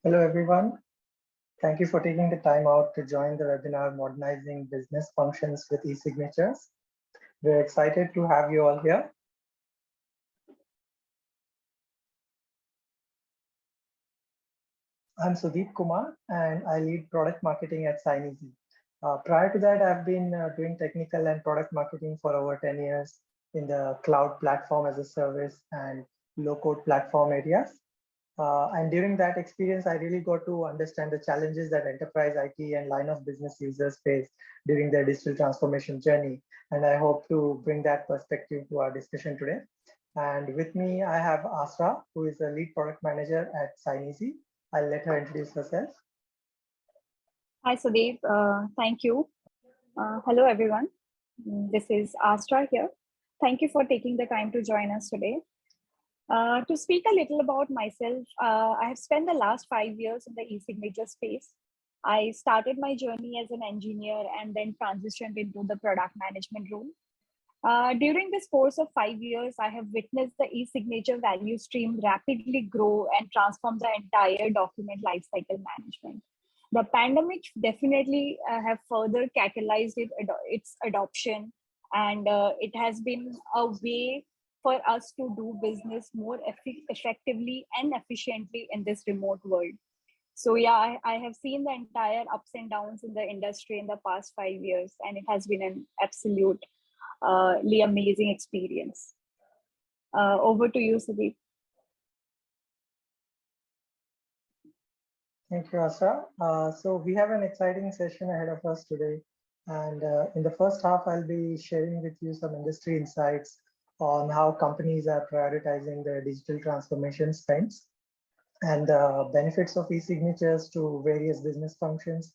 Hello, everyone. Thank you for taking the time out to join the webinar Modernizing Business Functions with eSignatures. We're excited to have you all here. I'm Sudeep Kumar, and I lead product marketing at Signeasy. Prior to that, I've been doing technical and product marketing for over 10 years in the cloud platform as a service and low-code platform areas. And during that experience, I really got to understand the challenges that enterprise IT and line of business users face during their digital transformation journey. And I hope to bring that perspective to our discussion today. And with me, I have Asra, who is a lead product manager at Signeasy. I'll let her introduce herself. Hi, Sudeep. Thank you. Hello, everyone. This is Astra here. Thank you for taking the time to join us today. To speak a little about myself, I have spent the last 5 years in the eSignature space. I started my journey as an engineer and then transitioned into the product management role. During this course of 5 years, I have witnessed the eSignature value stream rapidly grow and transform the entire document lifecycle management. The pandemic definitely have further catalyzed its adoption, and it has been a way for us to do business more effectively and efficiently in this remote world. So yeah, I have seen the entire ups and downs in the industry in the past 5 years, and it has been an absolutely amazing experience. Over to you, Sudeep. Thank you, Asra. So we have an exciting session ahead of us today. And in the first half, I'll be sharing with you some industry insights on how companies are prioritizing their digital transformation spends and the benefits of eSignatures to various business functions.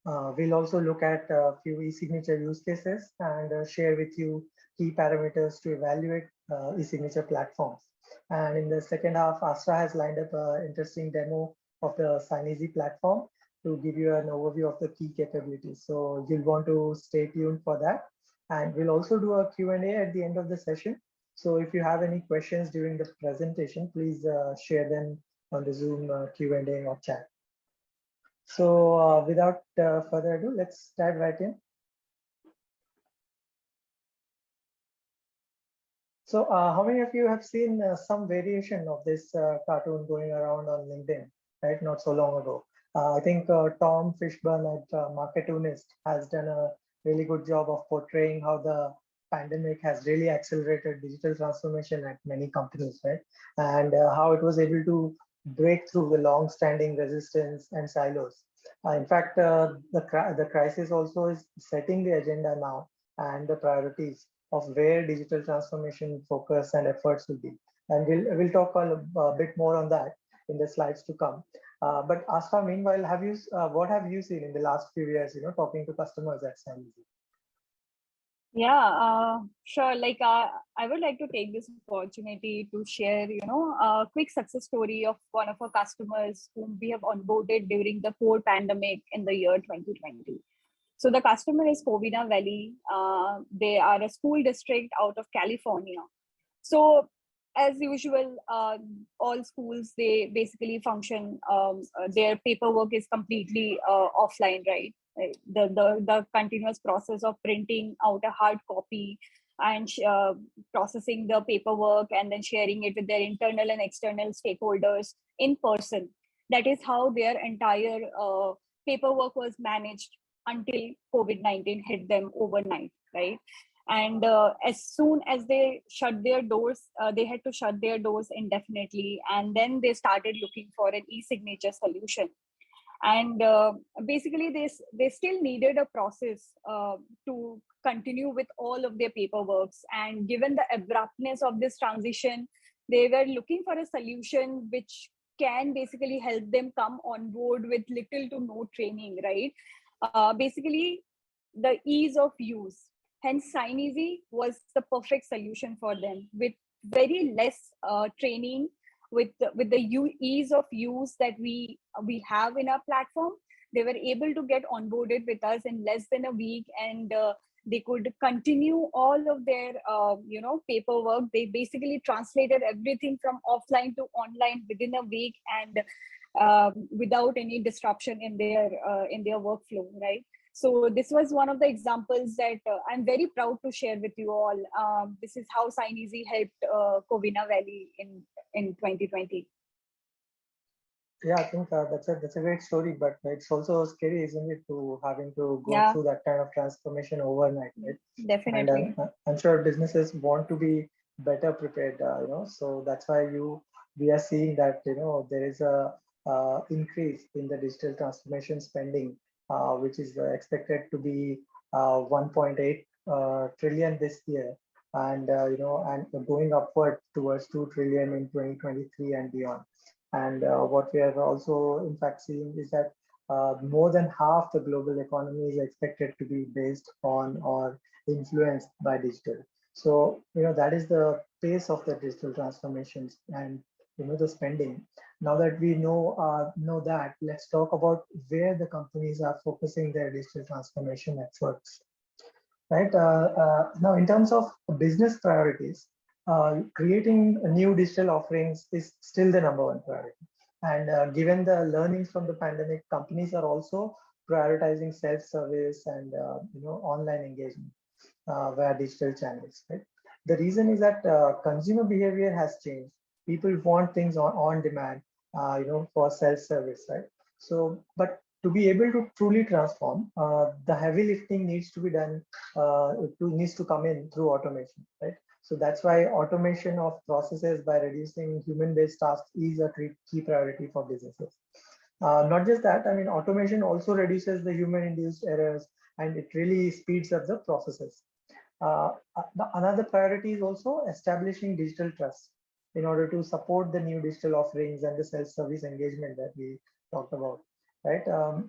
We'll also look at a few eSignature use cases and share with you key parameters to evaluate eSignature platforms. And in the second half, Asra has lined up an interesting demo of the Signeasy platform to give you an overview of the key capabilities. So you'll want to stay tuned for that. And we'll also do a Q&A at the end of the session. So if you have any questions during the presentation, please share them on the Zoom Q&A or chat. So without further ado, let's dive right in. So how many of you have seen some variation of this cartoon going around on LinkedIn, right? Not so long ago. I think Tom Fishburne at Marketunist has done a really good job of portraying how the pandemic has really accelerated digital transformation at many companies, right? And how it was able to break through the long-standing resistance and silos. In fact, the crisis also is setting the agenda now and the priorities of where digital transformation focus and efforts will be. And we'll talk a bit more on that in the slides to come. But Asra, meanwhile, what have you seen in the last few years, talking to customers at Signeasy? Yeah, sure. Like I would like to take this opportunity to share, a quick success story of one of our customers whom we have onboarded during the core pandemic in the year 2020. So the customer is Covina Valley. They are a school district out of California. So as usual, all schools, they basically function, their paperwork is completely offline, right? The continuous process of printing out a hard copy and processing the paperwork and then sharing it with their internal and external stakeholders in person. That is how their entire paperwork was managed until COVID-19 hit them overnight, right? And as soon as they shut their doors, they had to shut their doors indefinitely. And then they started looking for an e-signature solution. And basically, they still needed a process to continue with all of their paperworks. And given the abruptness of this transition, they were looking for a solution which can basically help them come on board with little to no training, right? Basically, the ease of use. Hence, Signeasy was the perfect solution for them with very less training, with the ease of use that we have in our platform. They were able to get onboarded with us in less than a week, and they could continue all of their paperwork. They basically translated everything from offline to online within a week, and without any disruption in their workflow, right? So this was one of the examples that I'm very proud to share with you all. This is how SignEasy helped Covina Valley in 2020. Yeah, I think that's a great story, but it's also scary, isn't it, to having to go Yeah, through that kind of transformation overnight, right? And definitely. I'm sure businesses want to be better prepared, so that's why we are seeing that there is a increase in the digital transformation spending, which is expected to be 1.8 trillion this year, and and going upward towards 2 trillion in 2023 and beyond. And what we are also, in fact, seeing is that more than half the global economy is expected to be based on or influenced by digital. So, that is the pace of the digital transformations and the spending. Now that we know that, let's talk about where the companies are focusing their digital transformation efforts. Right now, in terms of business priorities, creating new digital offerings is still the number one priority. And given the learnings from the pandemic, companies are also prioritizing self-service and online engagement via digital channels. Right? The reason is that consumer behavior has changed. People want things on demand, for self-service, right? So, but to be able to truly transform, the heavy lifting needs to be done, needs to come in through automation, right? So that's why automation of processes by reducing human-based tasks is a key priority for businesses. Not just that, I mean, automation also reduces the human-induced errors, and it really speeds up the processes. Another priority is also establishing digital trust in order to support the new digital offerings and the self-service engagement that we talked about, right?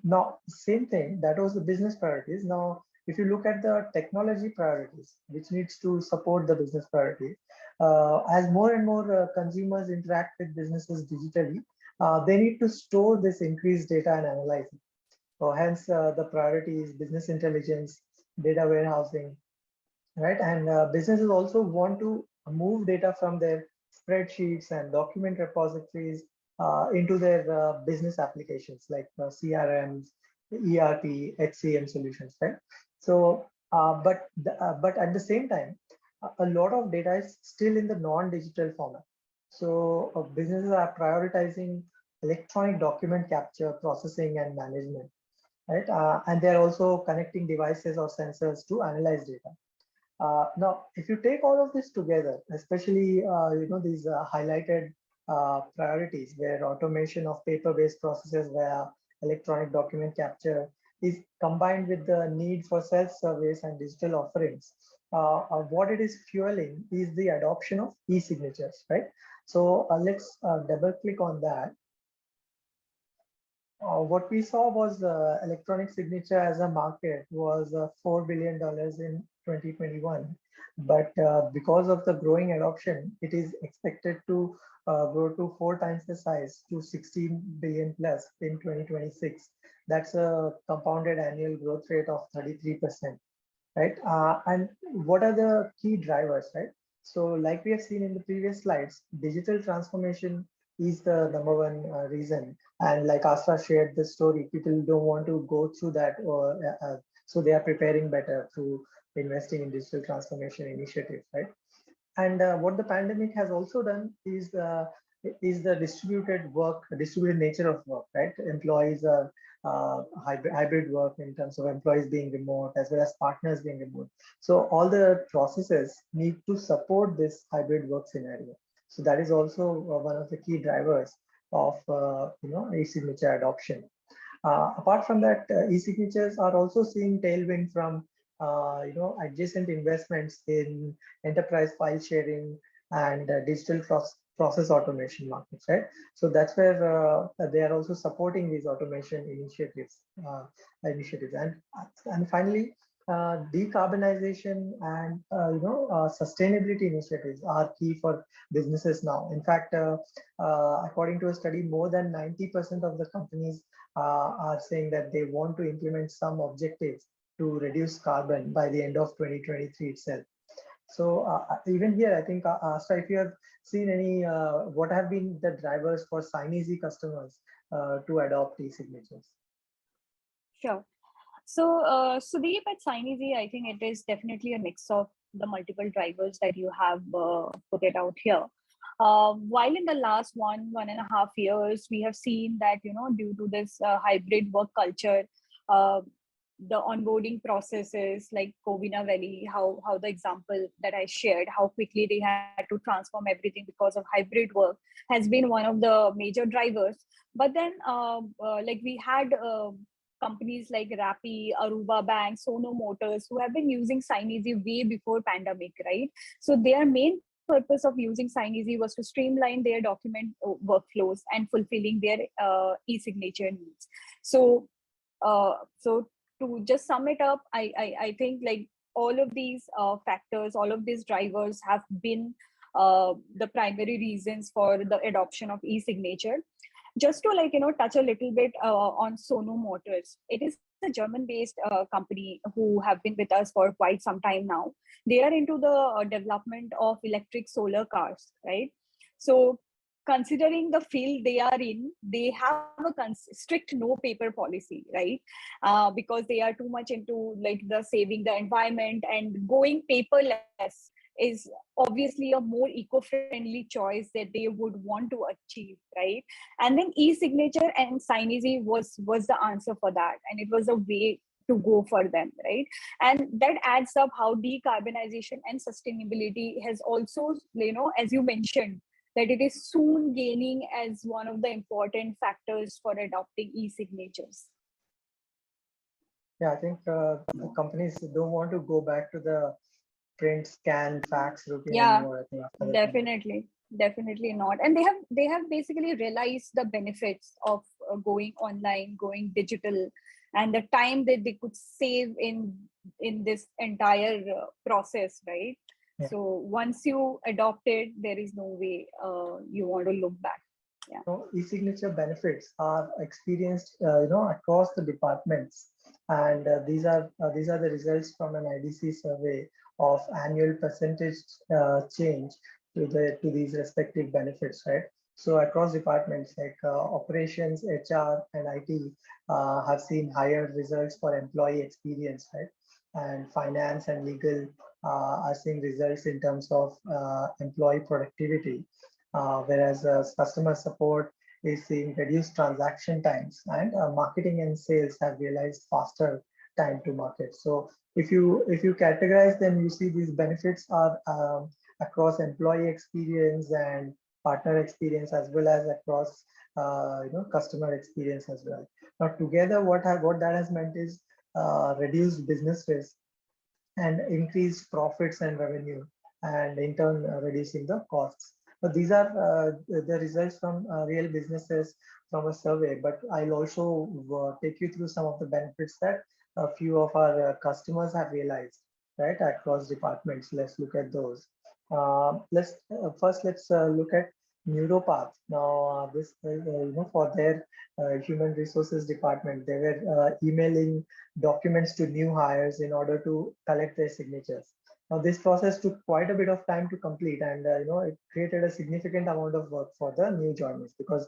Now, same thing, that was the business priorities. Now, if you look at the technology priorities, which needs to support the business priorities, as more and more consumers interact with businesses digitally, they need to store this increased data and analyze it. So hence, the priority is business intelligence, data warehousing, right? And businesses also want to move data from their spreadsheets and document repositories into their business applications like CRMs, ERP, HCM solutions, right? So, but at the same time, a lot of data is still in the non-digital format. So businesses are prioritizing electronic document capture, processing, and management, right? And they're also connecting devices or sensors to analyze data. Now, if you take all of this together, especially these highlighted priorities where automation of paper-based processes via electronic document capture is combined with the need for self-service and digital offerings, what it is fueling is the adoption of e-signatures, right? So let's double click on that. What we saw was electronic signature as a market was $4 billion in 2021. But because of the growing adoption, it is expected to grow to 4 times the size to 16 billion plus in 2026. That's a compounded annual growth rate of 33%, right? And what are the key drivers, right? So like we have seen in the previous slides, digital transformation is the number one reason. And like Asra shared the story, people don't want to go through that, or so they are preparing better through investing in digital transformation initiatives, right? And what the pandemic has also done is the distributed nature of work, right? Employees are hybrid work in terms of employees being remote as well as partners being remote. So all the processes need to support this hybrid work scenario. So that is also one of the key drivers of e-signature adoption. Apart from that, e-signatures are also seeing tailwind from adjacent investments in enterprise file sharing and digital process automation markets, right? So that's where they are also supporting these automation initiatives, and finally, decarbonization and sustainability initiatives are key for businesses now. In fact, according to a study, more than 90% of the companies are saying that they want to implement some objectives to reduce carbon by the end of 2023 itself. So even here, I think, Asta, if you have seen any, what have been the drivers for SignEasy customers to adopt e-signatures? Sure. So, Sudeep, at SignEasy, I think it is definitely a mix of the multiple drivers that you have put it out here. While in the last 1.5 years, we have seen that, due to this hybrid work culture, uh, the onboarding processes like Covina Valley, how the example that I shared, how quickly they had to transform everything because of hybrid work has been one of the major drivers. But then, like we had companies like Rappi, Aruba Bank, Sono Motors, who have been using SignEasy way before pandemic, right? So their main purpose of using SignEasy was to streamline their document workflows and fulfilling their e-signature needs. So, so to just sum it up, I think like all of these factors, all of these drivers have been the primary reasons for the adoption of e-signature. Just to touch a little bit on Sono Motors. It is a German based company who have been with us for quite some time now. They are into the development of electric solar cars, right? So considering the field they are in, they have a strict no paper policy, right? Because they are too much into like the saving the environment, and going paperless is obviously a more eco-friendly choice that they would want to achieve, right? And then e-signature and SignEasy was the answer for that, and it was a way to go for them, right? And that adds up how decarbonization and sustainability has also, as you mentioned, that it is soon gaining as one of the important factors for adopting e-signatures. Yeah, I think the companies don't want to go back to the print, scan, fax routine Yeah, anymore, I think, after the pandemic. definitely not. And they have basically realized the benefits of going online, going digital, and the time that they could save in this entire process, right? Yeah. So once you adopt it, there is no way you want to look back. Yeah. So e-signature benefits are experienced, across the departments, and these are the results from an IDC survey of annual percentage change to these respective benefits, right? So across departments like operations, HR, and IT have seen higher results for employee experience, right? And finance and legal are seeing results in terms of employee productivity, whereas customer support is seeing reduced transaction times, and marketing and sales have realized faster time to market. So if you categorize them, you see these benefits are across employee experience and partner experience, as well as across customer experience as well. Now together, what that has meant is reduced business risk and increase profits and revenue, and in turn reducing the costs. But these are the results from real businesses from a survey. But I'll also take you through some of the benefits that a few of our customers have realized, right, across departments. Let's look at those. Let's look at Neuropath. Now, this for their human resources department, they were emailing documents to new hires in order to collect their signatures. Now, this process took quite a bit of time to complete, and it created a significant amount of work for the new joiners, because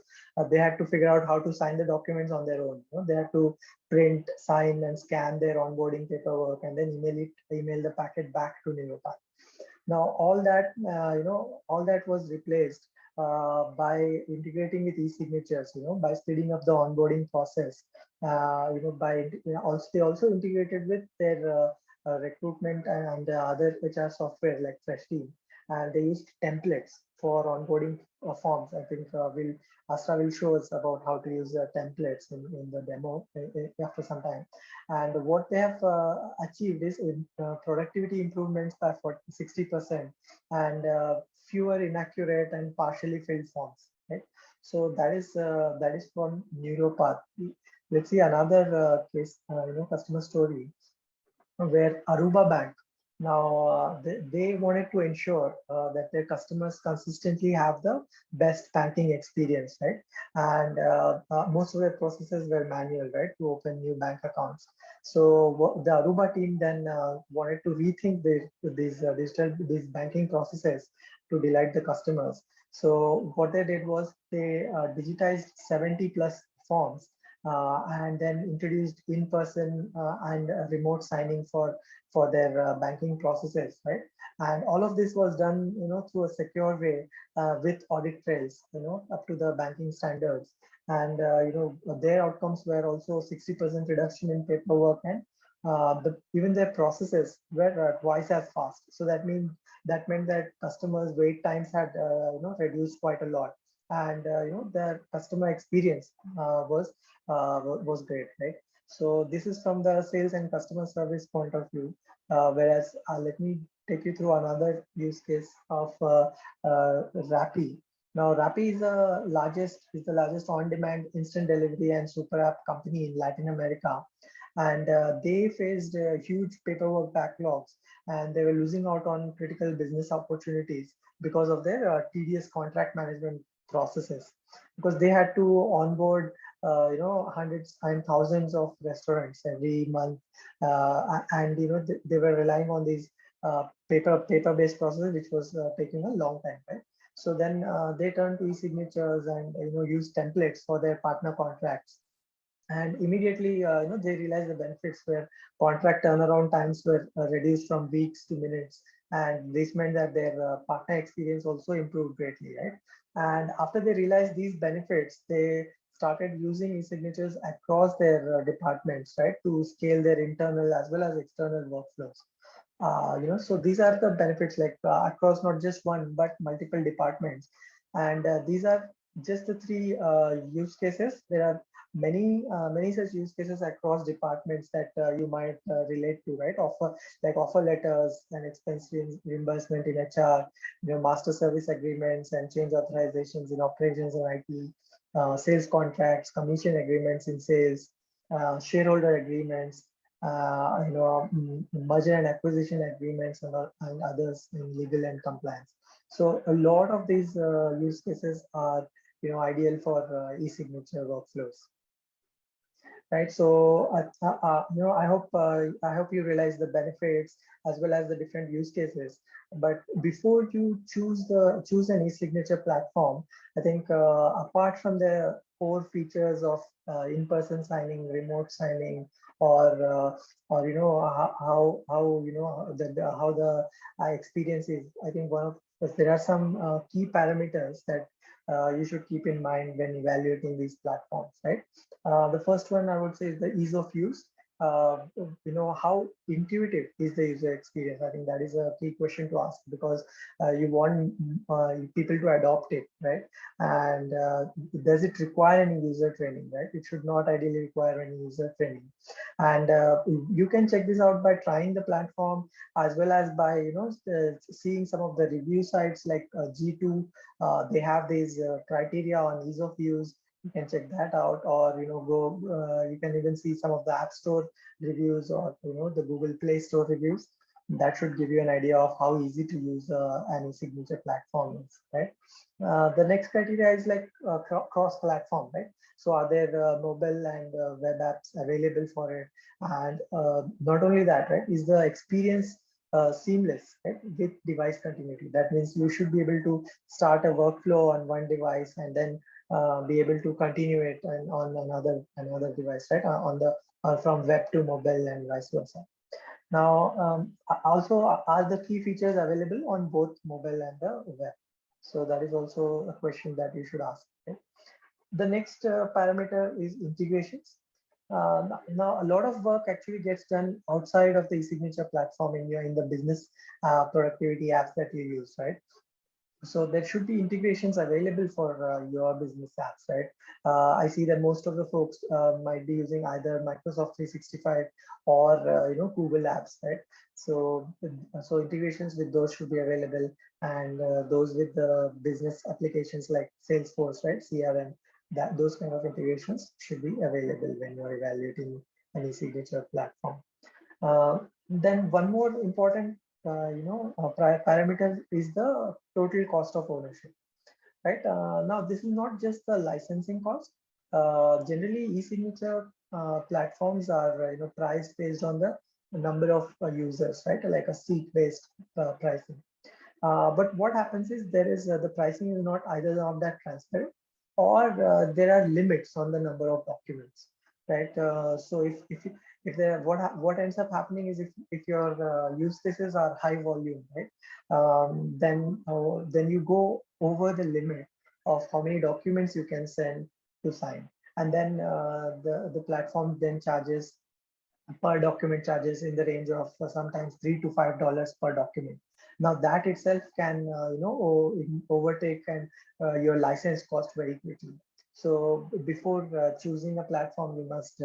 they had to figure out how to sign the documents on their own. They had to print, sign, and scan their onboarding paperwork, and then email the packet back to Neuropath. Now, all that was replaced by integrating with e-signatures, by speeding up the onboarding process. Also they also integrated with their recruitment and other HR software like Freshdeal, and they used templates for onboarding forms. I think Astra will show us about how to use templates in the demo after some time. And what they have achieved is productivity improvements by 60%, and fewer inaccurate and partially filled forms. Right. So that is from Neuropath. Let's see another case, customer story where Aruba Bank. Now, they wanted to ensure that their customers consistently have the best banking experience, right? And most of their processes were manual, right, to open new bank accounts. So the Aruba team then wanted to rethink these banking processes, to delight the customers. So what they did was they digitized 70 plus forms and then introduced in-person and remote signing for their banking processes, right? And all of this was done, through a secure way with audit trails, up to the banking standards. And their outcomes were also 60% reduction in paperwork, and even their processes were twice as fast. So that meant that customers' wait times had reduced quite a lot, and their customer experience was great, right? So this is from the sales and customer service point of view. Whereas let me take you through another use case of Rappi. Now, Rappi is the largest on-demand instant delivery and super app company in Latin America, and they faced huge paperwork backlogs, and they were losing out on critical business opportunities because of their tedious contract management processes. Because they had to onboard, hundreds and thousands of restaurants every month, and they were relying on these paper-based processes, which was taking a long time, right? So then they turned to e-signatures and use templates for their partner contracts, and immediately they realized the benefits where contract turnaround times were reduced from weeks to minutes, and this meant that their partner experience also improved greatly, right? And after they realized these benefits, they started using e-signatures across their departments, right, to scale their internal as well as external workflows. So these are the benefits, like across not just one but multiple departments. And these are just the three use cases. There are many such use cases across departments that you might relate to, right? Offer letters and expense reimbursement in HR, master service agreements and change authorizations in operations and IT, sales contracts, commission agreements in sales, shareholder agreements, merger and acquisition agreements, and others in legal and compliance. So a lot of these use cases are ideal for e-signature workflows, right? So I hope you realize the benefits as well as the different use cases. But before you choose an e-signature platform, I think apart from the core features of in-person signing, remote signing, or how how the experience is, I think there are some key parameters that you should keep in mind when evaluating these platforms, right? The first one I would say is the ease of use. How intuitive is the user experience? I think that is a key question to ask, because you want people to adopt it, right? And does it require any user training, right? It should not ideally require any user training. And you can check this out by trying the platform, as well as by seeing some of the review sites like G2. They have these criteria on ease of use. You can check that out, or you can even see some of the App Store reviews, or the Google Play Store reviews. That should give you an idea of how easy to use an e-signature platform is, right? The next criteria is like cross-platform, right? So are there mobile and web apps available for it? And not only that, right, is the experience seamless, right, with device continuity? That means you should be able to start a workflow on one device and then be able to continue it and on another device, right? On the from web to mobile and vice versa. Now, also, are the key features available on both mobile and the web? So that is also a question that you should ask. Okay? The next parameter is integrations. Now, a lot of work actually gets done outside of the e-signature platform in the business productivity apps that you use, right? So there should be integrations available for your business apps, right? I see that most of the folks might be using either Microsoft 365 or Google Apps, right? So integrations with those should be available, and those with the business applications like Salesforce, right? CRM, that those kind of integrations should be available when you're evaluating any signature platform. Then one more important, parameter is the total cost of ownership, right? Now, this is not just the licensing cost. Generally, e-signature platforms are priced based on the number of users, right? Like a seat-based pricing. But what happens is there is the pricing is not either not that transparent, or there are limits on the number of documents, right? So if there what ends up happening is if your use cases are high volume, right, then you go over the limit of how many documents you can send to sign, and then the platform then charges per document, charges in the range of sometimes $3 to $5 per document. Now that itself can overtake and your license cost very quickly. So before choosing a platform, you must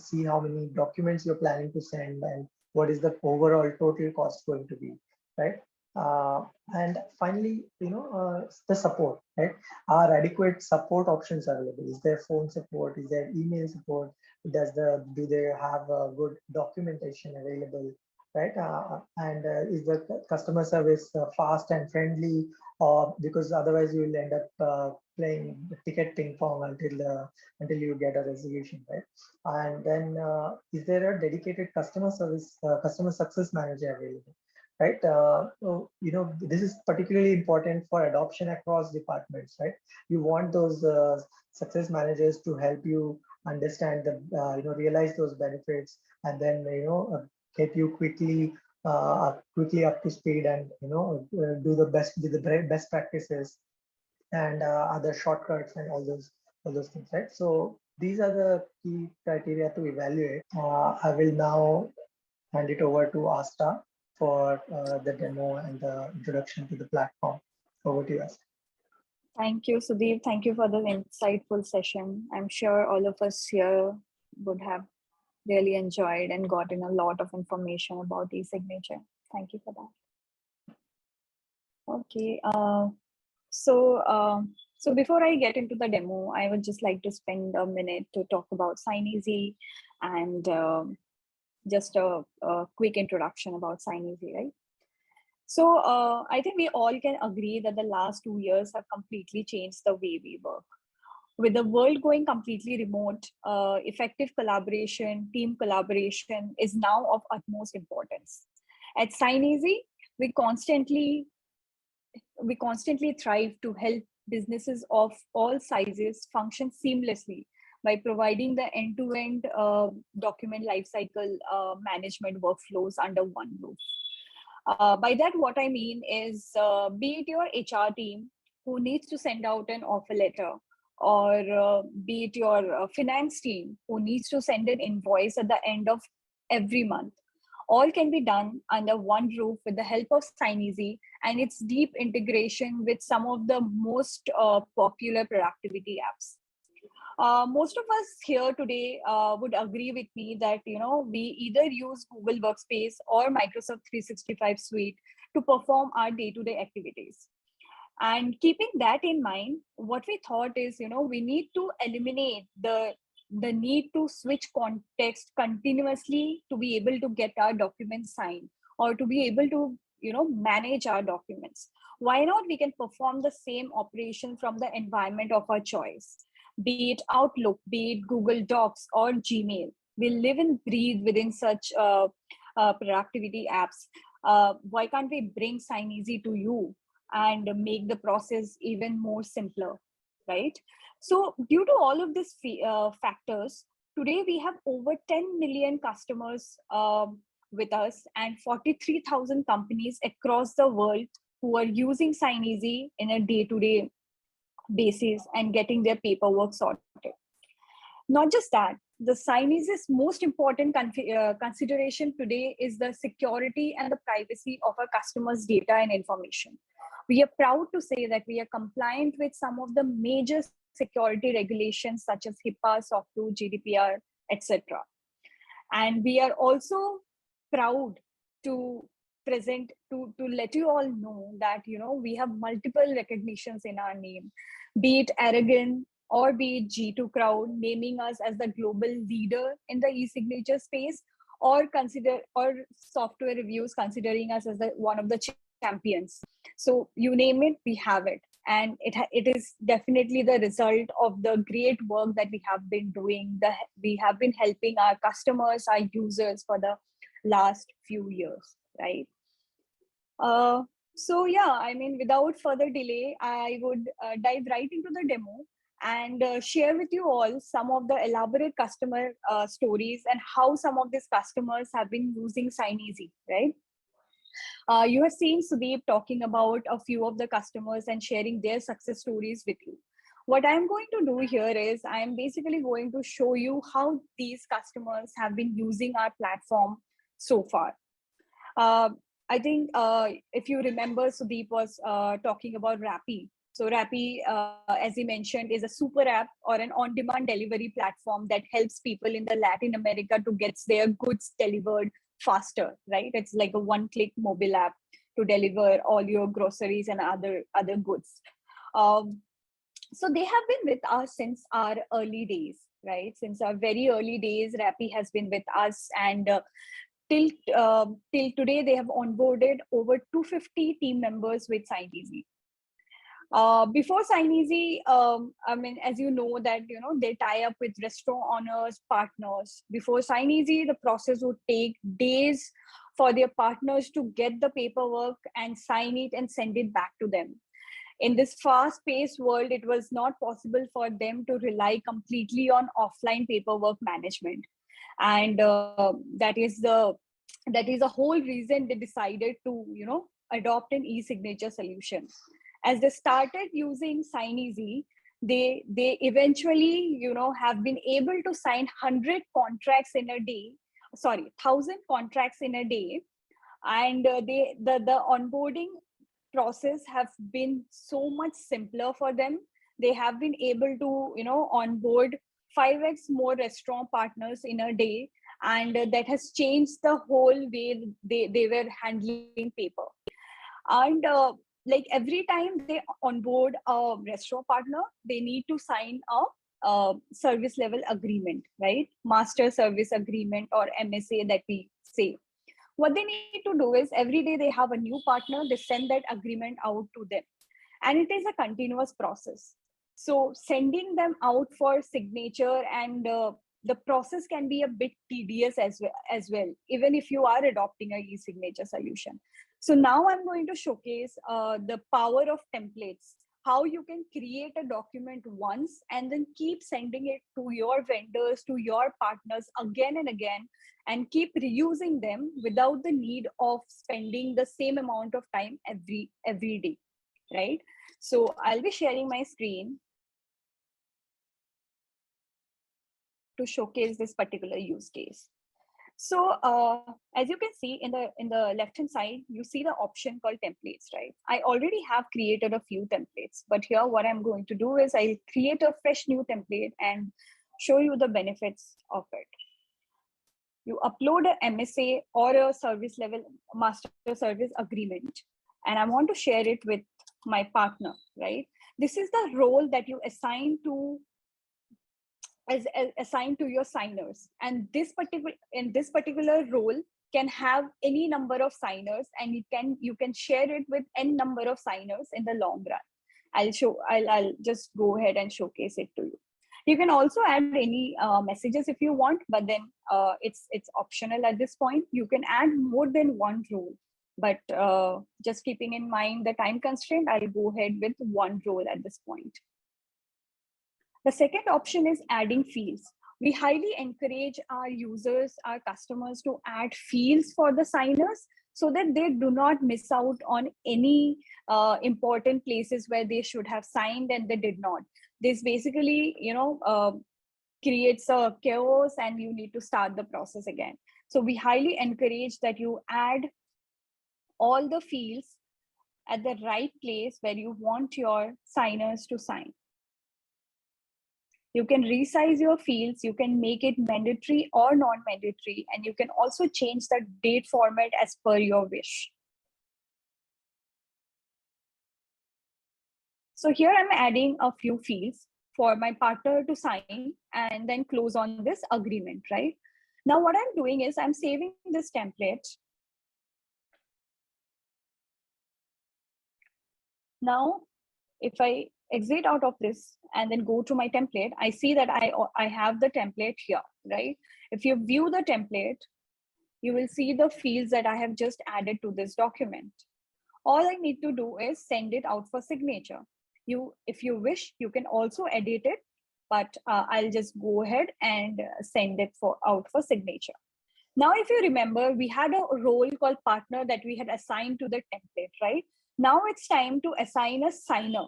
see how many documents you're planning to send and what is the overall total cost going to be, right? And finally, the support, right? Are adequate support options available? Is there phone support? Is there email support? Do they have good documentation available, right? And is the customer service fast and friendly, or because otherwise you will end up playing ticket ping pong until you get a resolution, right? And then is there a dedicated customer success manager available, right? So, this is particularly important for adoption across departments, right? You want those success managers to help you understand realize those benefits, and then get you quickly up to speed, and do the best practices and other shortcuts and all those things, right? So these are the key criteria to evaluate. I will now hand it over to Asta for the demo and the introduction to the platform. Over to you, Asta. Thank you, Sudeep. Thank you for the insightful session. I'm sure all of us here would have really enjoyed and gotten a lot of information about eSignature. Thank you for that. Okay. So before I get into the demo, I would just like to spend a minute to talk about SignEasy and just a quick introduction about SignEasy, right? So I think we all can agree that the last 2 years have completely changed the way we work. With the world going completely remote, effective collaboration, team collaboration is now of utmost importance. At SignEasy, we constantly thrive to help businesses of all sizes function seamlessly by providing the end-to-end document lifecycle management workflows under one roof. By that, what I mean is, be it your HR team who needs to send out an offer letter, or be it your finance team who needs to send an invoice at the end of every month, all can be done under one roof with the help of SignEasy and its deep integration with some of the most popular productivity apps. Most of us here today would agree with me that we either use Google Workspace or Microsoft 365 Suite to perform our day-to-day activities. And keeping that in mind, what we thought is, we need to eliminate the need to switch context continuously to be able to get our documents signed, or to be able to manage our documents. Why not we can perform the same operation from the environment of our choice, be it Outlook, be it Google Docs or Gmail. We live and breathe within such productivity apps. Why can't we bring SignEasy to you and make the process even more simpler, right? So due to all of these factors, today we have over 10 million customers with us and 43,000 companies across the world who are using SignEasy in a day-to-day basis and getting their paperwork sorted. Not just that, the SignEasy's most important consideration today is the security and the privacy of our customers' data and information. We are proud to say that we are compliant with some of the major security regulations such as HIPAA, SOC 2, GDPR, etc. And we are also proud to let you all know that we have multiple recognitions in our name, be it Aragon or be it G2 Crowd naming us as the global leader in the e-signature space, or software reviews considering us as one of the champions. So you name it, we have it. And it is definitely the result of the great work that we have been doing. We have been helping our customers, our users for the last few years, right? So yeah, I mean, without further delay, I would dive right into the demo and share with you all some of the elaborate customer stories and how some of these customers have been using SignEasy, right? You have seen Sudeep talking about a few of the customers and sharing their success stories with you. What I'm going to do here is I'm basically going to show you how these customers have been using our platform so far. uh, I think if you remember, Sudeep was talking about Rappi. So Rappi, as he mentioned, is a super app or an on-demand delivery platform that helps people in the Latin America to get their goods delivered faster, right? It's like a one-click mobile app to deliver all your groceries and other goods. Um, so they have been with us since our early days, right? Since our very early days, Rappi has been with us, and till today they have onboarded over 250 team members with SignEasy. Before SignEasy, I mean, as you know that they tie up with restaurant owners, partners. Before SignEasy, the process would take days for their partners to get the paperwork and sign it and send it back to them. In this fast-paced world, it was not possible for them to rely completely on offline paperwork management, and that is the whole reason they decided to adopt an e-signature solution. As they started using SignEasy, they eventually have been able to sign 100 contracts in a day, sorry, 1,000 contracts in a day. And the onboarding process have been so much simpler for them. They have been able to onboard 5x more restaurant partners in a day, and that has changed the whole way they were handling paper. And like every time they onboard a restaurant partner, they need to sign a service level agreement, right? Master service agreement, or MSA that we say. What they need to do is every day they have a new partner, they send that agreement out to them, and it is a continuous process. So sending them out for signature, and the process can be a bit tedious as well, even if you are adopting a e-signature solution. So now I'm going to showcase the power of templates, how you can create a document once and then keep sending it to your vendors, to your partners again and again, and keep reusing them without the need of spending the same amount of time every day, right? So I'll be sharing my screen to showcase this particular use case. So as you can see in the left hand side, you see the option called templates, right? I already have created a few templates, but here what I'm going to do is I'll create a fresh new template and show you the benefits of it. You upload a MSA or a service level master service agreement, and I want to share it with my partner, right? This is the role that you assign to as assigned to your signers, and this particular role can have any number of signers, and you can share it with n number of signers in the long run. I'll just go ahead and showcase it to you. You can also add any messages if you want, but then it's optional at this point. You can add more than one role, but just keeping in mind the time constraint, I'll go ahead with one role at this point. The second option is adding fields. We highly encourage our users, our customers, to add fields for the signers so that they do not miss out on any important places where they should have signed and they did not. This basically, creates a chaos and you need to start the process again. So we highly encourage that you add all the fields at the right place where you want your signers to sign. You can resize your fields, you can make it mandatory or non-mandatory, and you can also change the date format as per your wish. So here I'm adding a few fields for my partner to sign and then close on this agreement, right? Now what I'm doing is I'm saving this template. Now, if I exit out of this and then go to my template, I see that I have the template here, right? If you view the template, you will see the fields that I have just added to this document. All I need to do is send it out for signature. If you wish, you can also edit it, but I'll just go ahead and send it out for signature. Now, if you remember, we had a role called partner that we had assigned to the template, right? Now it's time to assign a signer,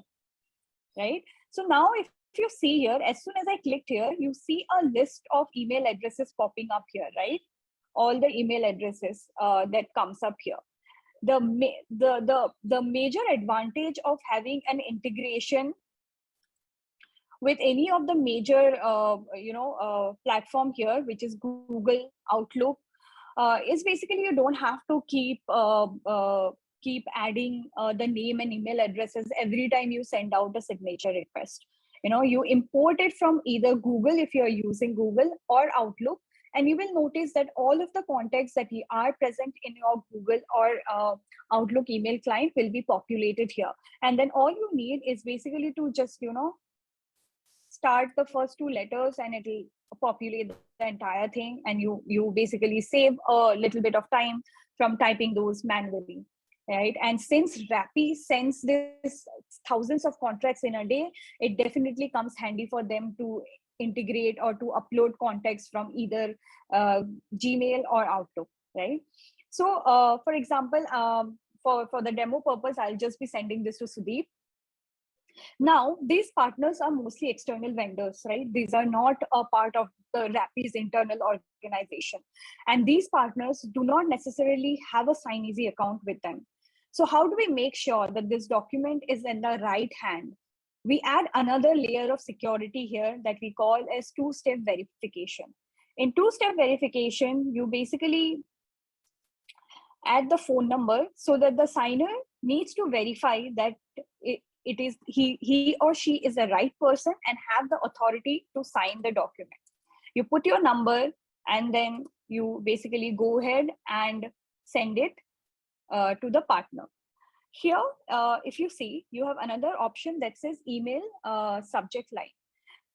right? So now if you see here, as soon as I clicked here, you see a list of email addresses popping up here, right? All the email addresses that comes up here. The major advantage of having an integration with any of the major platform here, which is Google Outlook, is basically you don't have to keep adding the name and email addresses every time you send out a signature request. You import it from either Google if you're using Google or Outlook, and you will notice that all of the contacts that are present in your Google or Outlook email client will be populated here. And then all you need is basically to just start the first two letters, and it'll populate the entire thing, and you basically save a little bit of time from typing those manually, right? And since Rappi sends this thousands of contracts in a day, it definitely comes handy for them to integrate or to upload contacts from either Gmail or Outlook, right? So for example, for the demo purpose, I'll just be sending this to Sudeep. Now, these partners are mostly external vendors, right? These are not a part of the Rappi's internal organization. And these partners do not necessarily have a SignEasy account with them. So how do we make sure that this document is in the right hand? We add another layer of security here that we call as two-step verification. In two-step verification, you basically add the phone number so that the signer needs to verify that it is he or she is the right person and have the authority to sign the document. You put your number, and then you basically go ahead and send it to the partner. Here, if you see, you have another option that says email subject line.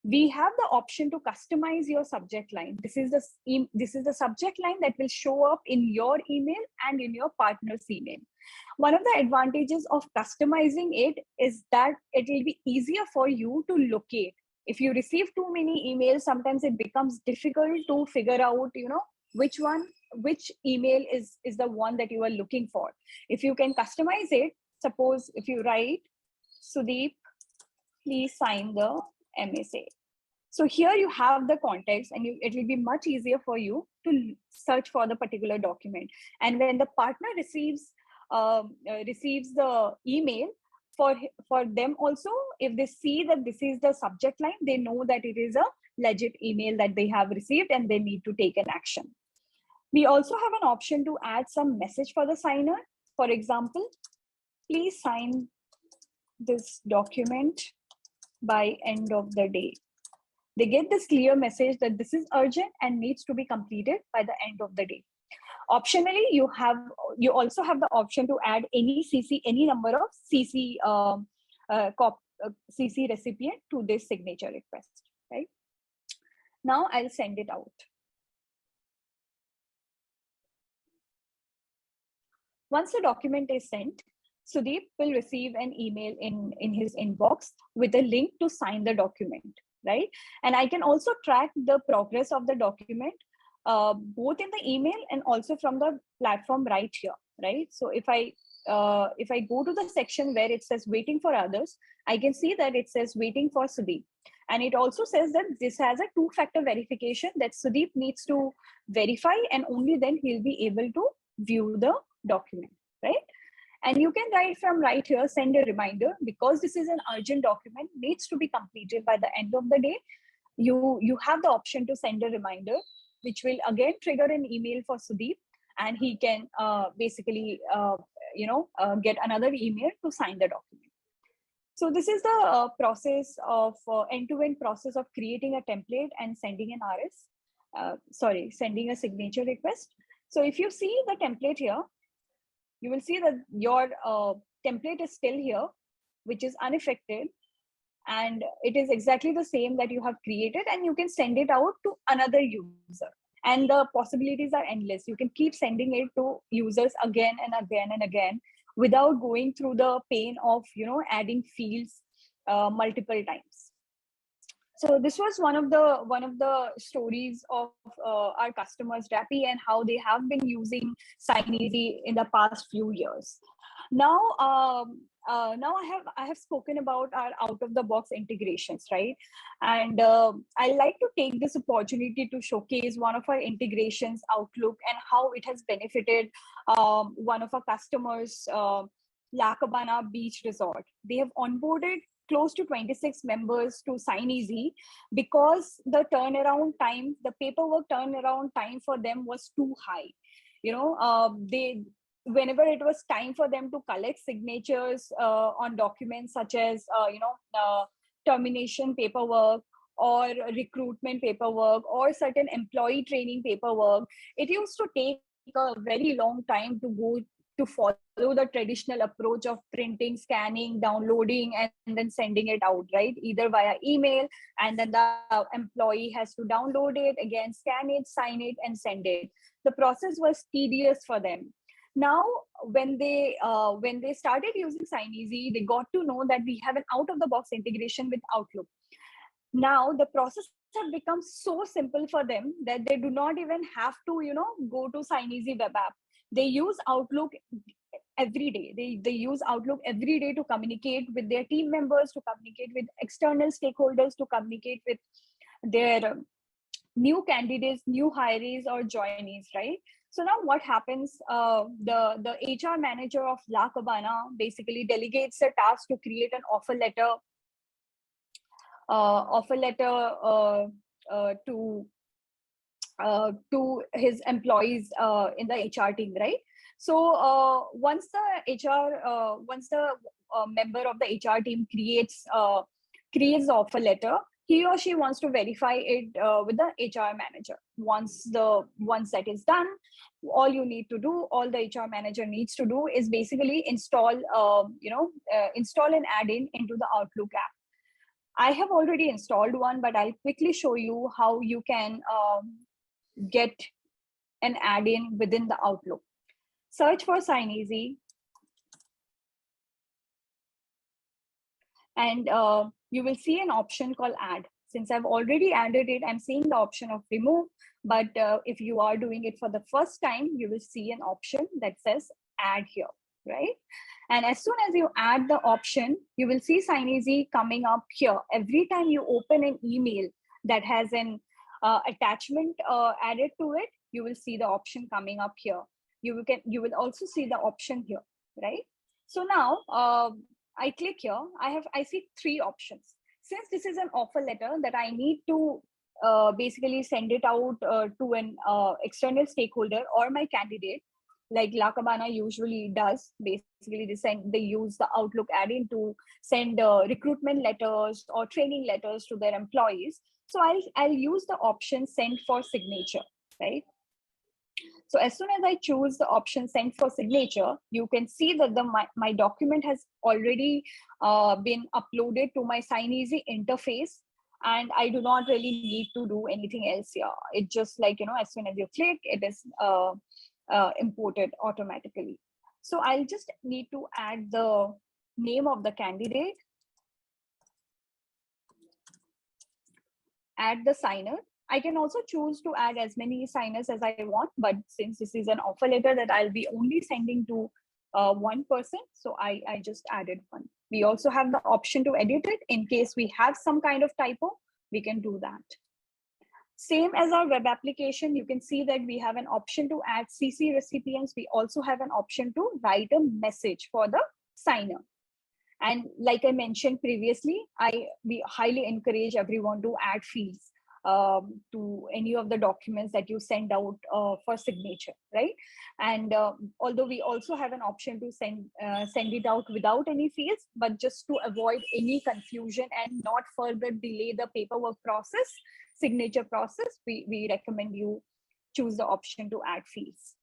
We have the option to customize your subject line. This is the subject line that will show up in your email and in your partner's email. One of the advantages of customizing it is that it will be easier for you to locate. If you receive too many emails, sometimes it becomes difficult to figure out, which email is the one that you are looking for. If you can customize it, suppose if you write, Sudeep, please sign the MSA. So here you have the context, and it will be much easier for you to search for the particular document. And when the partner receives the email, for them also, if they see that this is the subject line, they know that it is a legit email that they have received and they need to take an action. We also have an option to add some message for the signer. For example, please sign this document by end of the day. They get this clear message that this is urgent and needs to be completed by the end of the day. Optionally, you also have the option to add any number of CC CC recipient to this signature request, right? Now I'll send it out. Once the document is sent, Sudeep will receive an email in his inbox with a link to sign the document, right? And I can also track the progress of the document both in the email and also from the platform right here, right? So if I go to the section where it says waiting for others, I can see that it says waiting for Sudeep. And it also says that this has a two-factor verification that Sudeep needs to verify, and only then he'll be able to view the document, right? And you can write from right here, send a reminder, because this is an urgent document, needs to be completed by the end of the day. You have the option to send a reminder, which will again trigger an email for Sudeep, and he can basically get another email to sign the document. So this is the process of end-to-end process of creating a template and sending an sending a signature request. So if you see the template here, you will see that your template is still here, which is unaffected, and it is exactly the same that you have created, and you can send it out to another user. And the possibilities are endless. You can keep sending it to users again and again and again without going through the pain of, adding fields multiple times. So this was one of the stories of our customers Rappy, and how they have been using SignEasy in the past few years. Now, now I have spoken about our out of the box integrations, right? And I like to take this opportunity to showcase one of our integrations, Outlook, and how it has benefited one of our customers, Lakabana Beach Resort. They have onboarded close to 26 members to SignEasy because the turnaround time, the paperwork turnaround time for them was too high. They, whenever it was time for them to collect signatures on documents such as termination paperwork or recruitment paperwork or certain employee training paperwork, it used to take a very long time to follow the traditional approach of printing, scanning, downloading, and then sending it out, right? Either via email, and then the employee has to download it, again scan it, sign it, and send it. The process was tedious for them. Now, when they started using SignEasy, they got to know that we have an out of the box integration with Outlook. Now the process have become so simple for them that they do not even have to go to SignEasy web app. They use Outlook every day. They use Outlook every day to communicate with their team members, to communicate with external stakeholders, to communicate with their new candidates, new hirees or joinees, right? So now what happens, the HR manager of La Cabana basically delegates a task to create an offer letter to his employees in the HR team, right? So once the member of the HR team creates the offer letter, he or she wants to verify it with the HR manager. Once that is done, all the HR manager needs to do is basically install an add-in into the Outlook app. I have already installed one, but I'll quickly show you how you can get an add-in within the Outlook. Search for SignEasy, and you will see an option called Add. Since I've already added it, I'm seeing the option of Remove. But if you are doing it for the first time, you will see an option that says Add here, right? And as soon as you add the option, you will see SignEasy coming up here. Every time you open an email that has an attachment added to it, you will see the option coming up here. You will also see the option here, right? So now I click here. I see three options. Since this is an offer letter that I need to basically send it out to an external stakeholder or my candidate, like La Cabana usually does. Basically, they use the Outlook add-in to send recruitment letters or training letters to their employees. So I'll use the option Send for Signature, right? So as soon as I choose the option Send for Signature, you can see that my document has already been uploaded to my SignEasy interface, and I do not really need to do anything else here. It just like, as soon as you click, it is imported automatically. So I'll just need to add the name of the candidate, add the signer. I can also choose to add as many signers as I want, but since this is an offer letter that I'll be only sending to one person, so I just added one. We also have the option to edit it in case we have some kind of typo, we can do that. Same as our web application, you can see that we have an option to add CC recipients. We also have an option to write a message for the signer. And like I mentioned previously, we highly encourage everyone to add fields to any of the documents that you send out for signature, right? And although we also have an option to send it out without any fields, but just to avoid any confusion and not further delay the paperwork process, signature process, we recommend you choose the option to add fields.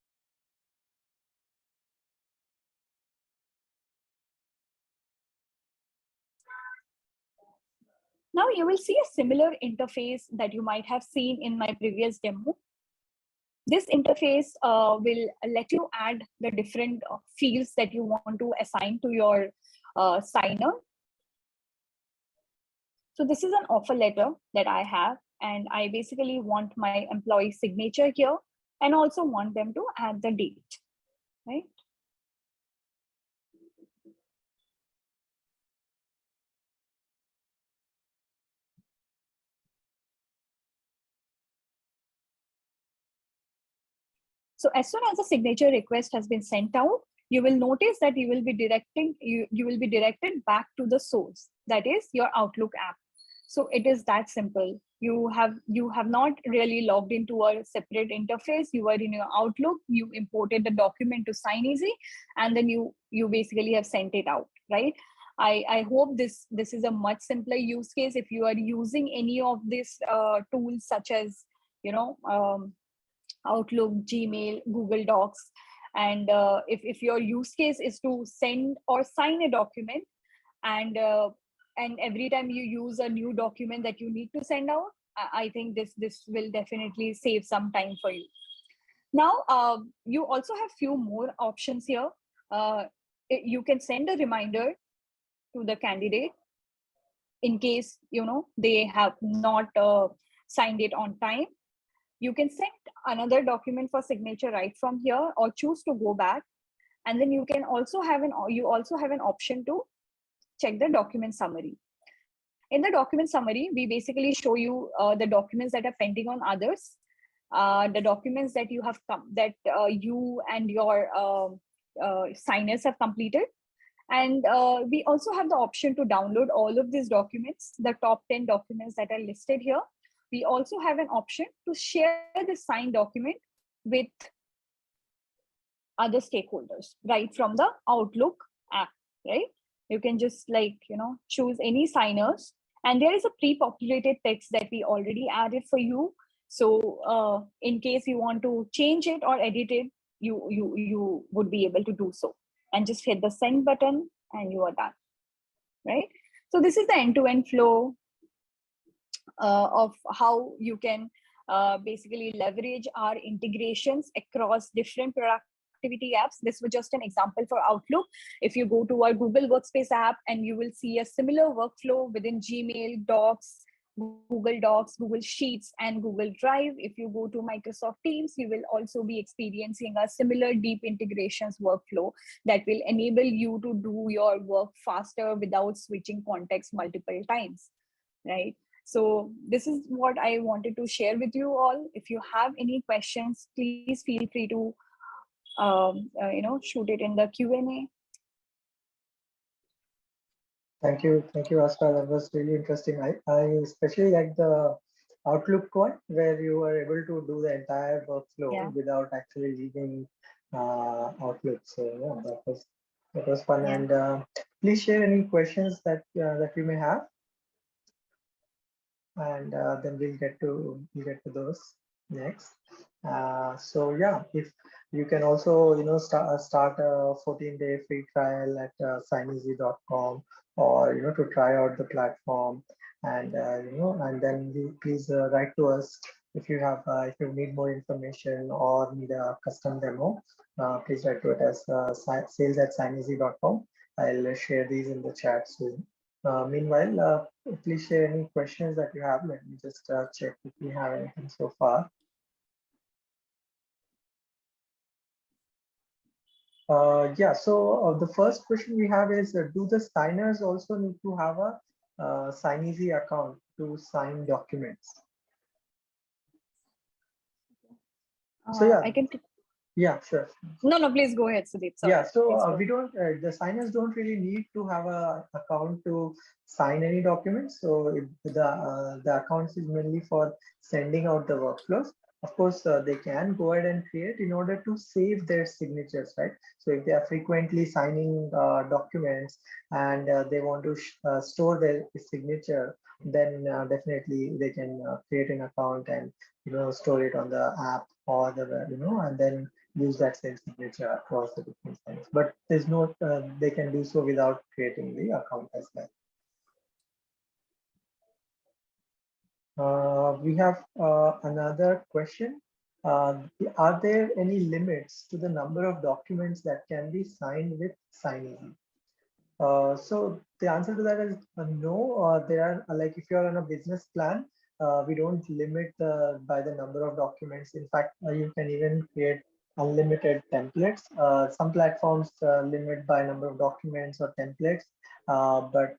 Now you will see a similar interface that you might have seen in my previous demo. This interface will let you add the different fields that you want to assign to your signer. So this is an offer letter that I have, and I basically want my employee signature here and also want them to add the date, right? So as soon as the signature request has been sent out, you will notice that you will be directed back to the source, that is your Outlook app. So it is that simple. You have not really logged into a separate interface. You are in your Outlook, you imported the document to SignEasy, and then you basically have sent it out, right? I hope this is a much simpler use case. If you are using any of these tools such as, you know, Outlook, Gmail, Google Docs. And if your use case is to send or sign a document, and every time you use a new document that you need to send out, I think this will definitely save some time for you. Now, you also have few more options here. You can send a reminder to the candidate in case they have not signed it on time. You can send another document for signature right from here, or choose to go back. And then you also have an option to check the document summary. In the document summary, we basically show you the documents that are pending on others, the documents that you and your signers have completed. And we also have the option to download all of these documents, the top 10 documents that are listed here. We also have an option to share the signed document with other stakeholders right from the Outlook app, right? You can just choose any signers, and there is a pre-populated text that we already added for you. So in case you want to change it or edit it, you would be able to do so, and just hit the send button and you are done, right? So this is the end-to-end flow of how you can basically leverage our integrations across different productivity apps. This was just an example for Outlook. If you go to our Google Workspace app, and you will see a similar workflow within Gmail, Docs, Google Docs, Google Sheets, and Google Drive. If you go to Microsoft Teams, you will also be experiencing a similar deep integrations workflow that will enable you to do your work faster without switching context multiple times, right? So this is what I wanted to share with you all. If you have any questions, please feel free to shoot it in the Q&A. Thank you, Aska. That was really interesting. I especially like the Outlook one, where you were able to do the entire workflow without actually leaving Outlook. So yeah, that was fun. Yeah. And please share any questions that you may have, and then we'll get to those next. So yeah, if you can also start a 14-day free trial at signeasy.com, or to try out the platform, and and then you please write to us if you have if you need more information or need a custom demo. Please write to it as sales@signeasy.com. I'll share these in the chat soon. Meanwhile, please share any questions that you have. Let me just check if we have anything so far. Yeah, so the first question we have is, do the signers also need to have a SignEasy account to sign documents? So yeah, I can. yeah, sure. No, please go ahead, Sudeep. Sorry. Yeah, so we don't, the signers don't really need to have a account to sign any documents. So if the accounts is mainly for sending out the workflows. Of course, they can go ahead and create in order to save their signatures, right? So if they are frequently signing documents, and they want to store their signature, then definitely they can create an account and store it on the app, or the and then use that same signature across the different sites. But there's no, they can do so without creating the account as well. We have another question. Uh, are there any limits to the number of documents that can be signed with SignEasy? So the answer to that is no. There are like if you're on a business plan, we don't limit by the number of documents. In fact, you can even create unlimited templates. Some platforms limit by number of documents or templates, but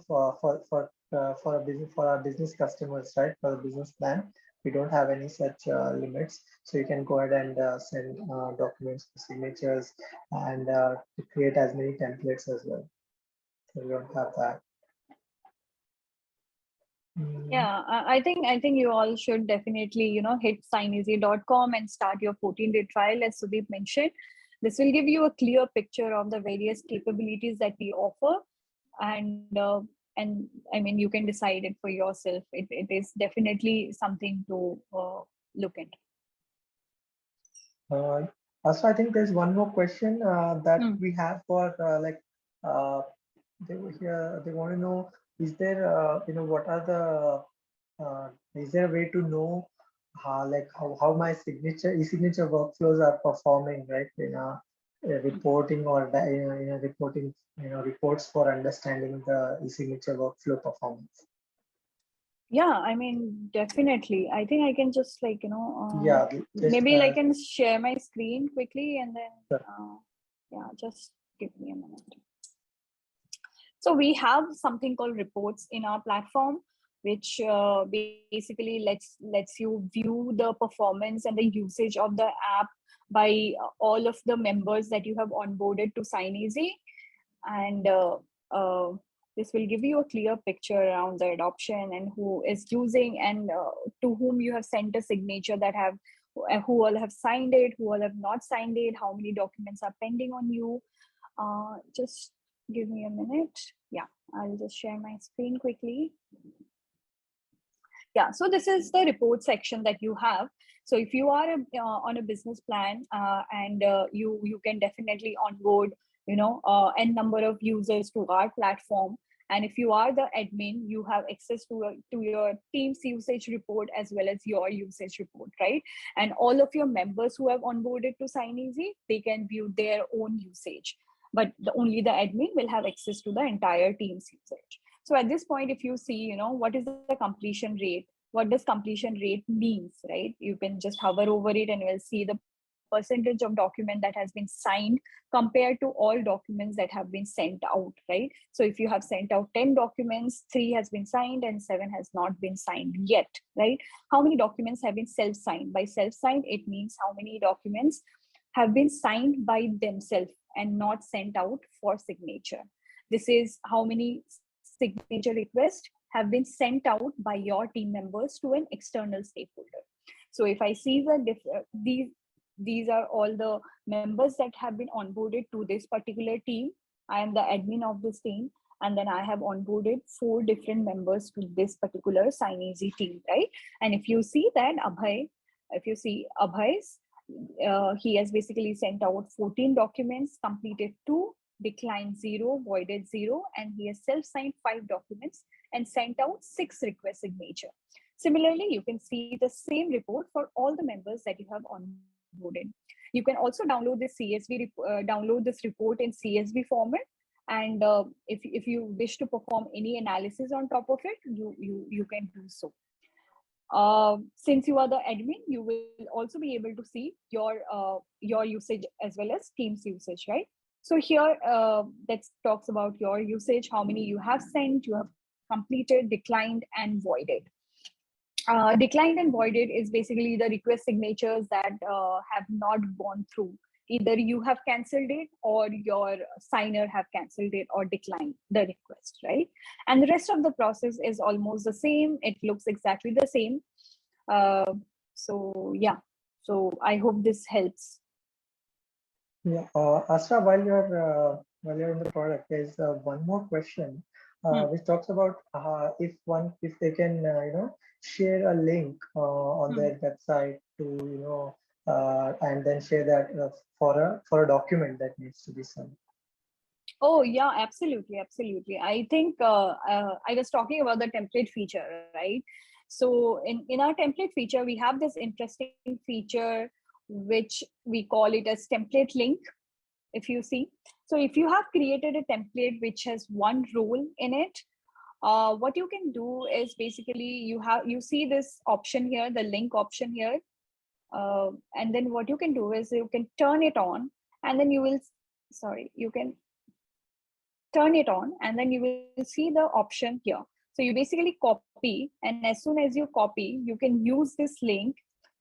for a business for our business customers, right? For the business plan, we don't have any such limits. So you can go ahead and send documents for signatures and create as many templates as well. So we don't have that. Mm, Yeah, I think you all should definitely, hit signeasy.com and start your 14-day trial, as Sudeep mentioned. This will give you a clear picture of the various capabilities that we offer, and I mean, you can decide it for yourself. It is definitely something to look at. Also, I think there's one more question that Hmm. we have for uh, they were here. They want to know: is there what are the is there a way to know how my e-signature workflows are performing, right? In a reporting or in a reporting reports for understanding the e-signature workflow performance. Yeah, I mean, definitely. I think I can just Yeah, just maybe I can share my screen quickly and then, sure. yeah, just give me a minute. So we have something called reports in our platform, which basically lets you view the performance and the usage of the app by all of the members that you have onboarded to SignEasy, and this will give you a clear picture around the adoption and who is using, and to whom you have sent a signature, that have who all have signed it, who all have not signed it, how many documents are pending on you. Just give me a minute. Yeah, I'll just share my screen quickly. Yeah, so this is the report section that you have. So if you are on a business plan, and you can definitely onboard n number of users to our platform, and if you are the admin, you have access to your team's usage report as well as your usage report, right? And all of your members who have onboarded to SignEasy, they can view their own usage, but only the admin will have access to the entire team's usage. So at this point, if you see, what is the completion rate, what does completion rate means, right? You can just hover over it and you'll see the percentage of document that has been signed compared to all documents that have been sent out, right? So if you have sent out 10 documents, 3 has been signed and 7 has not been signed yet, right? How many documents have been self-signed? By self-signed, it means how many documents have been signed by themselves and not sent out for signature. This is how many signature requests have been sent out by your team members to an external stakeholder. So if I see these are all the members that have been onboarded to this particular team. I am the admin of this team, and then I have onboarded 4 different members to this particular SignEasy team, right? And if you see that if you see Abhay's, he has basically sent out 14 documents, completed 2, declined 0, voided 0, and he has self-signed 5 documents and sent out 6 request signature. Similarly, you can see the same report for all the members that you have onboarded. You can also download this report in CSV format, and if you wish to perform any analysis on top of it, you can do so. Since you are the admin, you will also be able to see your usage as well as team's usage, right? So here, that talks about your usage, how many you have sent, you have completed, declined, and voided. Declined and voided is basically the request signatures that have not gone through. Either you have cancelled it or your signer have cancelled it or declined the request, right? And the rest of the process is almost the same. It looks exactly the same. Uh, so yeah, so I hope this helps. Yeah, Asra, while you're in the product, there's one more question Hmm. which talks about if they can share a link on Hmm. their website to and then share that for a document that needs to be sent. Oh yeah, absolutely, absolutely. I think I was talking about the template feature, right? So in our template feature, we have this interesting feature, which we call it as template link. If you see, so if you have created a template which has one role in it, what you can do is basically you see this option here, the link option here, and then what you can do is you can turn it on, and then you will, sorry, you can turn it on, and then you will see the option here. So you basically copy, and as soon as you copy, you can use this link.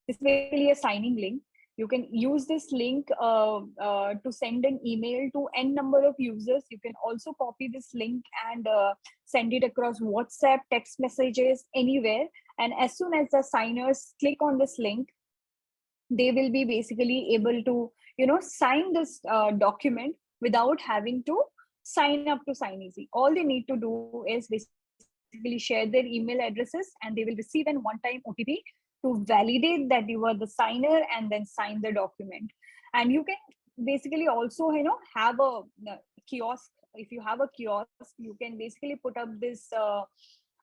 This is basically a signing link. You can use this link to send an email to n number of users. You can also copy this link and send it across WhatsApp, text messages, anywhere. And as soon as the signers click on this link, they will be basically able to, sign this document without having to sign up to SignEasy. All they need to do is basically share their email addresses, and they will receive an one-time OTP to validate that you are the signer and then sign the document. And you can basically also, have a kiosk. If you have a kiosk, you can basically put up this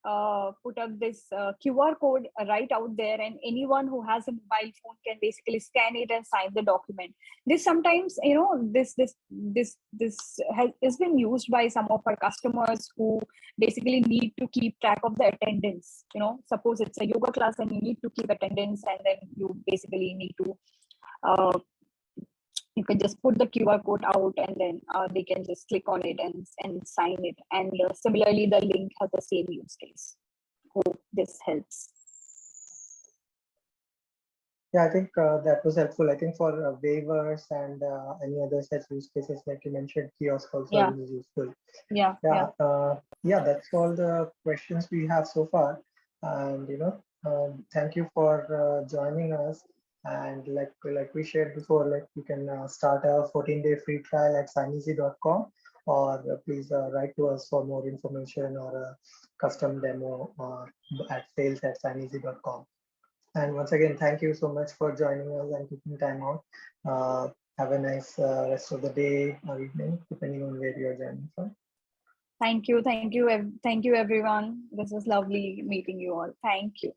QR code right out there, and anyone who has a mobile phone can basically scan it and sign the document. This sometimes, has been used by some of our customers who basically need to keep track of the attendance. Suppose it's a yoga class and you need to keep attendance, and then you basically need to uh, you can just put the QR code out, and then they can just click on it and sign it. And similarly, the link has the same use case. Hope this helps. Yeah, I think that was helpful. I think for waivers and any other such use cases, like you mentioned, kiosk also is useful. Yeah. That's all the questions we have so far. And thank you for joining us. And like we shared before, like you can start a 14-day free trial at signeasy.com, or please write to us for more information or a custom demo at sales@signeasy.com. And once again, thank you so much for joining us and taking time out. Have a nice rest of the day or evening, depending on where you're joining from. Thank you, everyone. This was lovely meeting you all. Thank you.